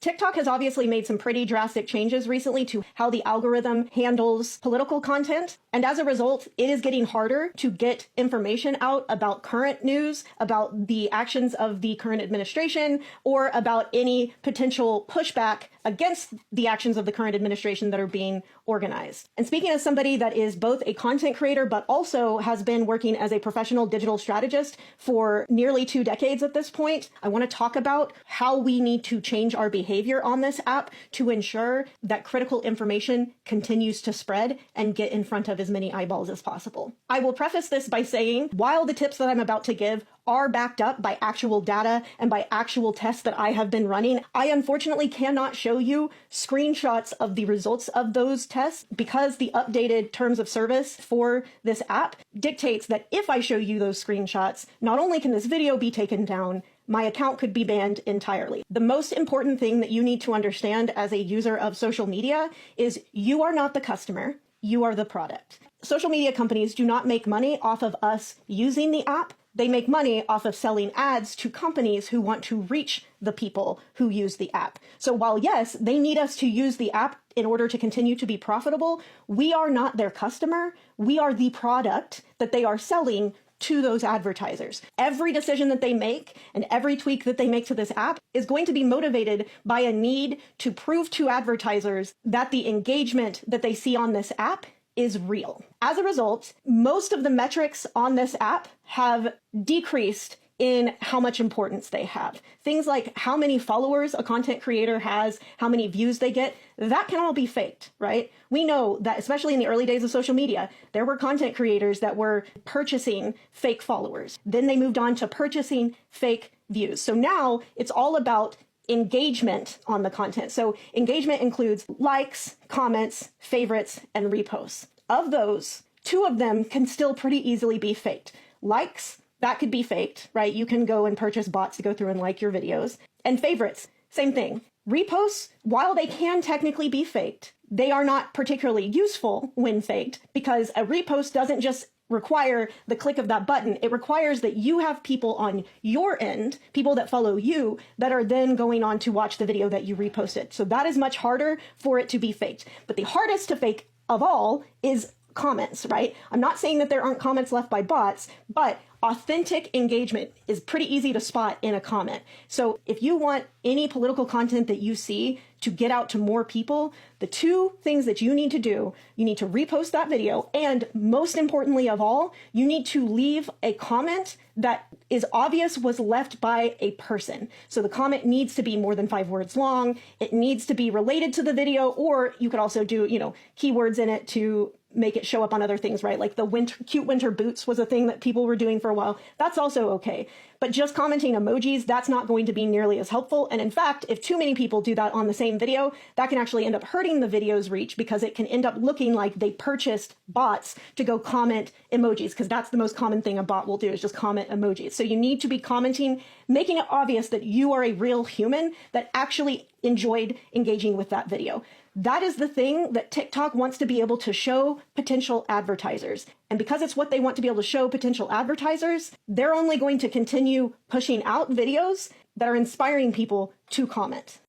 TikTok has obviously made some pretty drastic changes recently to how the algorithm handles political content. And as a result, it is getting harder to get information out about current news, about the actions of the current administration, or about any potential pushback against the actions of the current administration that are being organized. And speaking as somebody that is both a content creator, but also has been working as a professional digital strategist for nearly 2 decades at this point, I want to talk about how we need to change our behavior on this app to ensure that critical information continues to spread and get in front of as many eyeballs as possible. I will preface this by saying, while the tips that I'm about to give are backed up by actual data and by actual tests that I have been running, I unfortunately cannot show you screenshots of the results of those tests because the updated terms of service for this app dictates that if I show you those screenshots, not only can this video be taken down, my account could be banned entirely. The most important thing that you need to understand as a user of social media is you are not the customer, you are the product. Social media companies do not make money off of us using the app. They make money off of selling ads to companies who want to reach the people who use the app. So while yes, they need us to use the app in order to continue to be profitable, we are not their customer. We are the product that they are selling to those advertisers. Every decision that they make and every tweak that they make to this app is going to be motivated by a need to prove to advertisers that the engagement that they see on this app is real. As a result, most of the metrics on this app have decreased in how much importance they have. Things like how many followers a content creator has, how many views they get, that can all be faked, right? We know that, especially in the early days of social media, there were content creators that were purchasing fake followers. Then they moved on to purchasing fake views. So now it's all about engagement on the content. So engagement includes likes, comments, favorites, and reposts. Of those, 2 of them can still pretty easily be faked. Likes, that could be faked, right? You can go and purchase bots to go through and like your videos. And favorites, same thing. Reposts, while they can technically be faked, they are not particularly useful when faked because a repost doesn't just require the click of that button. It requires that you have people on your end, people that follow you, that are then going on to watch the video that you reposted. So that is much harder for it to be faked. But the hardest to fake of all is comments, right? I'm not saying that there aren't comments left by bots, but authentic engagement is pretty easy to spot in a comment. So if you want any political content that you see to get out to more people, the 2 things that you need to do, you need to repost that video, and most importantly of all, you need to leave a comment that is obvious was left by a person. So the comment needs to be more than 5 words long. It needs to be related to the video, or you could also do, keywords in it to make it show up on other things, right? Like the cute winter boots was a thing that people were doing for a while. That's also okay. But just commenting emojis, that's not going to be nearly as helpful. And in fact, if too many people do that on the same video, that can actually end up hurting the video's reach because it can end up looking like they purchased bots to go comment emojis, because that's the most common thing a bot will do is just comment emojis. So you need to be commenting, making it obvious that you are a real human that actually enjoyed engaging with that video. That is the thing that TikTok wants to be able to show potential advertisers. And because it's what they want to be able to show potential advertisers, they're only going to continue pushing out videos that are inspiring people to comment.